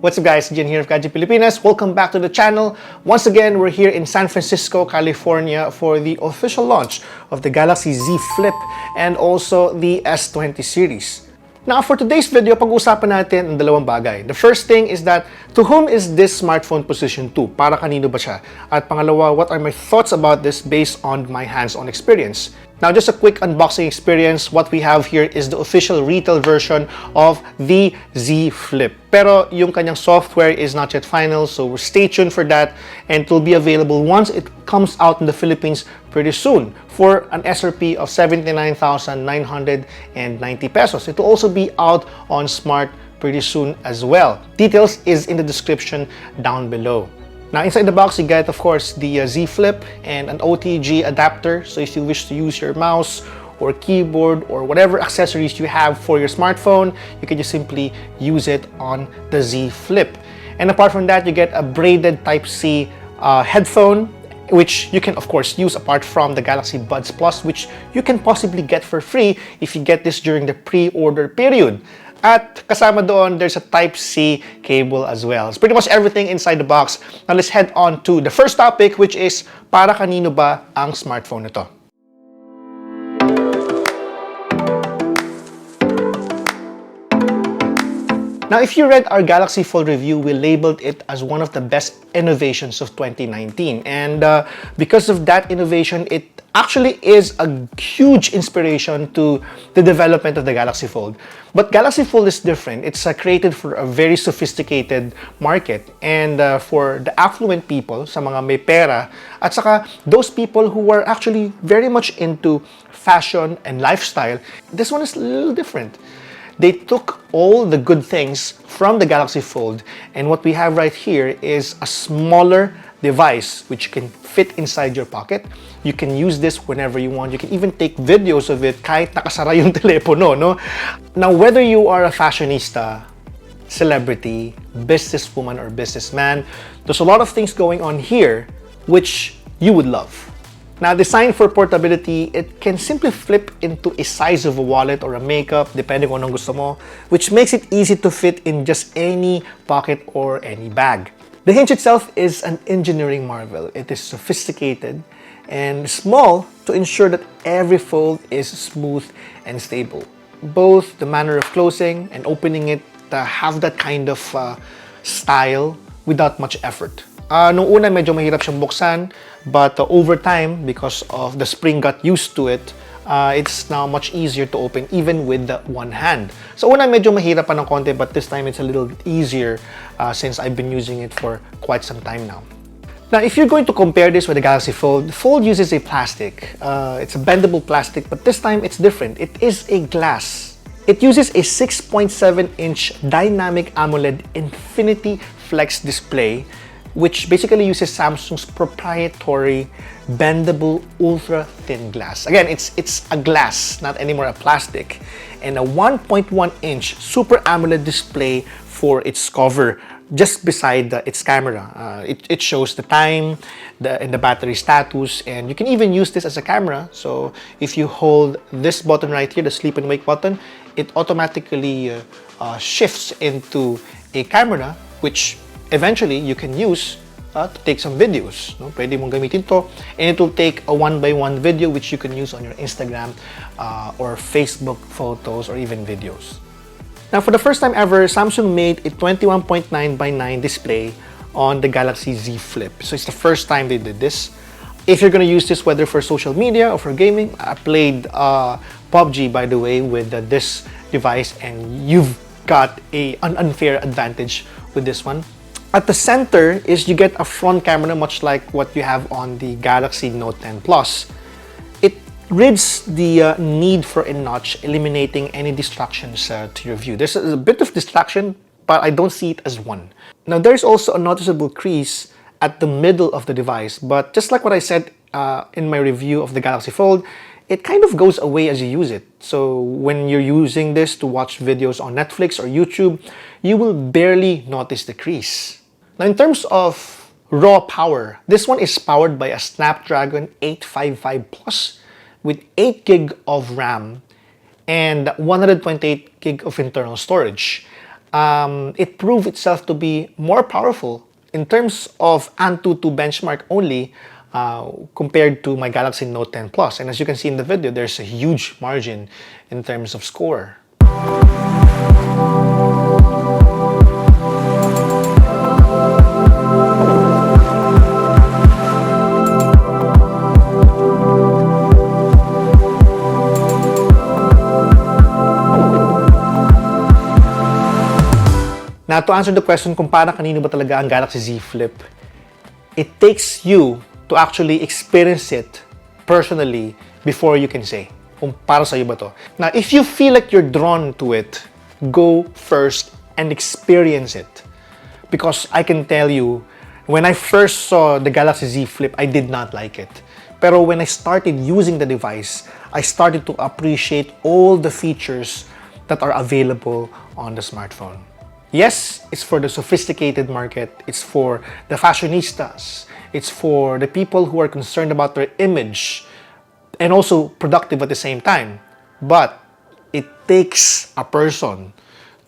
What's up guys, Jen here of Gadget Pilipinas. Welcome back to the channel. Once again, we're here in San Francisco, California for the official launch of the Galaxy Z Flip and also the S20 series. Now for today's video, pag-uusapan natin ang dalawang bagay. The first thing is that, to whom is this smartphone positioned to? Para kanino ba siya? At pangalawa, what are my thoughts about this based on my hands-on experience? Now, just a quick unboxing experience. What we have here is the official retail version of the Z Flip. Pero yung kanyang software is not yet final, so stay tuned for that. And it will be available once it comes out in the Philippines pretty soon for an SRP of 79,990 pesos. It will also be out on Smart pretty soon as well. Details is in the description down below. Now, inside the box, you get, of course, the Z Flip and an OTG adapter. So if you wish to use your mouse or keyboard or whatever accessories you have for your smartphone, you can just simply use it on the Z Flip. And apart from that, you get a braided Type-C headphone, which you can, of course, use apart from the Galaxy Buds Plus, which you can possibly get for free if you get this during the pre-order period. At kasama doon, there's a Type-C cable as well. It's pretty much everything inside the box. Now let's head on to the first topic, which is para kanino ba ang smartphone nito? Now, if you read our Galaxy Fold review, we labeled it as one of the best innovations of 2019. And because of that innovation, it actually is a huge inspiration to the development of the Galaxy Fold. But Galaxy Fold is different. It's created for a very sophisticated market and for the affluent people, sa mga may pera, at saka those people who are actually very much into fashion and lifestyle. This one is a little different. They took all the good things from the Galaxy Fold, and what we have right here is a smaller device which can fit inside your pocket. You can use this whenever you want. You can even take videos of it kahit nakasara yung telepono, no? Now, whether you are a fashionista, celebrity, businesswoman, or businessman, there's a lot of things going on here which you would love. Now, designed for portability, it can simply flip into a size of a wallet or a makeup, depending on anong gusto mo, which makes it easy to fit in just any pocket or any bag. The hinge itself is an engineering marvel. It is sophisticated and small to ensure that every fold is smooth and stable. Both the manner of closing and opening it have that kind of style without much effort. Nung una, medyo mahirap siyang buksan, but over time, because of the spring got used to it, it's now much easier to open even with the one hand. So una, medyo mahirap pa ng konti, but this time it's a little bit easier since I've been using it for quite some time now. Now, if you're going to compare this with the Galaxy Fold, the Fold uses a plastic. It's a bendable plastic, but this time it's different. It is a glass. It uses a 6.7-inch dynamic AMOLED Infinity Flex display, which basically uses Samsung's proprietary bendable ultra-thin glass. Again, it's a glass, not anymore a plastic, and a 1.1-inch Super AMOLED display for its cover, just beside its camera. It shows the time and the battery status, and you can even use this as a camera. So if you hold this button right here, the sleep and wake button, it automatically shifts into a camera, which eventually you can use to take some videos. No? Pwede mong gamitin to, and it will take a one-by-one video which you can use on your Instagram or Facebook photos or even videos. Now, for the first time ever, Samsung made a 21.9 by 9 display on the Galaxy Z Flip. So it's the first time they did this. If you're going to use this whether for social media or for gaming, I played PUBG, by the way, with this device, and you've got an unfair advantage with this one. At the center is you get a front camera, much like what you have on the Galaxy Note 10 Plus. It rids the need for a notch, eliminating any distractions to your view. There's a bit of distraction, but I don't see it as one. Now, there's also a noticeable crease at the middle of the device, but just like what I said in my review of the Galaxy Fold, it kind of goes away as you use it. So when you're using this to watch videos on Netflix or YouTube, you will barely notice the crease. Now, in terms of raw power, this one is powered by a Snapdragon 855 Plus with 8 gig of RAM and 128 gig of internal storage. it proved itself to be more powerful in terms of Antutu benchmark only compared to my Galaxy Note 10 Plus. And as you can see in the video, there's a huge margin in terms of score. Now, to answer the question kung para kanino ba talaga ang Galaxy Z Flip, it takes you to actually experience it personally before you can say kung para sa'yo ba to. Now, if you feel like you're drawn to it, go first and experience it. Because I can tell you, when I first saw the Galaxy Z Flip, I did not like it. Pero when I started using the device, I started to appreciate all the features that are available on the smartphone. Yes, it's for the sophisticated market, it's for the fashionistas, it's for the people who are concerned about their image and also productive at the same time. But it takes a person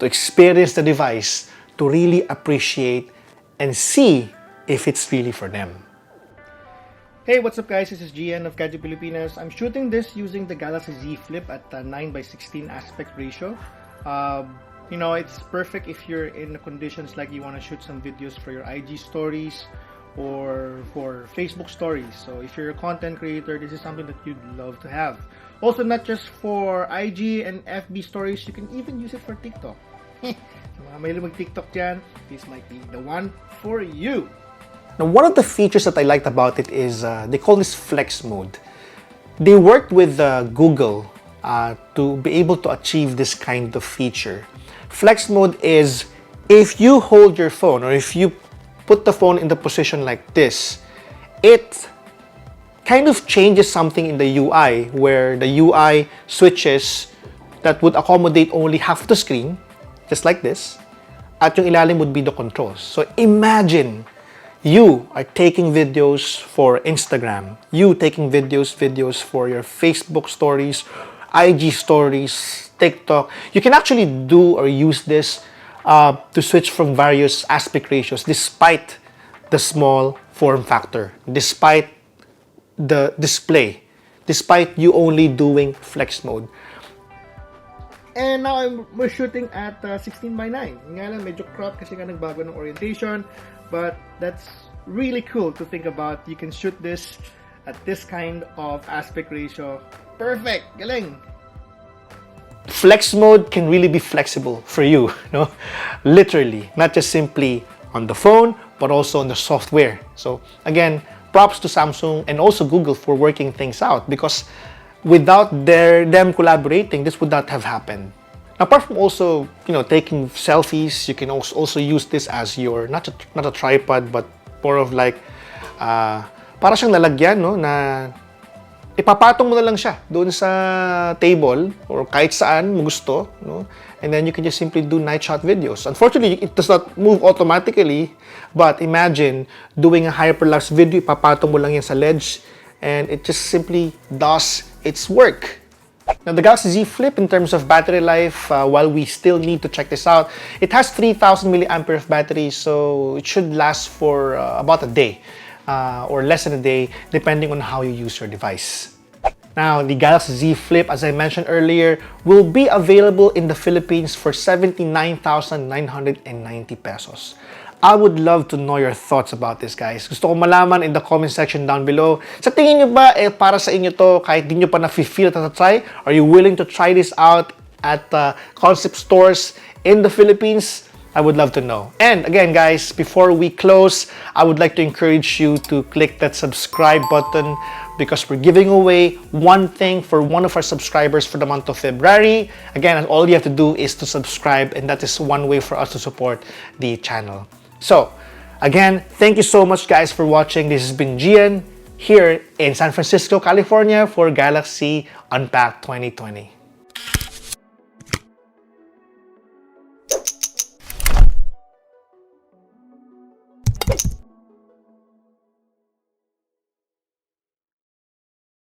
to experience the device to really appreciate and see if it's really for them. Hey, what's up guys? This is GN of Gadget Pilipinas. I'm shooting this using the Galaxy Z Flip at 9:16 aspect ratio. You know, it's perfect if you're in the conditions like you want to shoot some videos for your IG stories or for Facebook stories. So if you're a content creator, this is something that you'd love to have. Also, not just for IG and FB stories, you can even use it for TikTok. So mga mahilig mag-TikTok dyan, this might be the one for you. Now, one of the features that I liked about it is they call this flex mode. They worked with Google to be able to achieve this kind of feature. Flex mode is if you hold your phone or if you put the phone in the position like this, it kind of changes something in the UI where the UI switches that would accommodate only half the screen, just like this, at yung ilalim would be the controls. So imagine you are taking videos for Instagram, you taking videos for your Facebook stories, IG stories, TikTok. You can actually do or use this to switch from various aspect ratios despite the small form factor, despite the display, despite you only doing flex mode. And now we're shooting at 16:9. Nga lang, medyo crop kasi nga nagbago ng orientation, but that's really cool to think about. You can shoot this at this kind of aspect ratio. Perfect! Galing! Flex mode can really be flexible for you, no? Literally, not just simply on the phone, but also on the software. So again, props to Samsung and also Google for working things out because without them collaborating, this would not have happened. Apart from also, you know, taking selfies, you can also use this as your not a tripod, but more of like para siyang lalagyan, no, na ipapatong mo na lang siya doon sa table or kahit saan mo gusto, no? And then you can just simply do night shot videos. Unfortunately, it does not move automatically, but imagine doing a hyperlapse video, ipapatong mo lang yan sa ledge and it just simply does its work. Now, the Galaxy Z Flip, in terms of battery life, while we still need to check this out, it has 3,000 milliampere of battery, so it should last for about a day. Or less than a day, depending on how you use your device. Now, the Galaxy Z Flip, as I mentioned earlier, will be available in the Philippines for 79,990 pesos. I would love to know your thoughts about this, guys. Gusto ko malaman in the comment section down below. Sa tingin nyo ba, para sa inyo to, kahit di nyo pa na-feel na try? Are you willing to try this out at concept stores in the Philippines? I would love to know. And again, guys, before we close, I would like to encourage you to click that subscribe button because we're giving away one thing for one of our subscribers for the month of February. Again, all you have to do is to subscribe, and that is one way for us to support the channel. So, again, thank you so much, guys, for watching. This has been Gian here in San Francisco, California for Galaxy Unpacked 2020.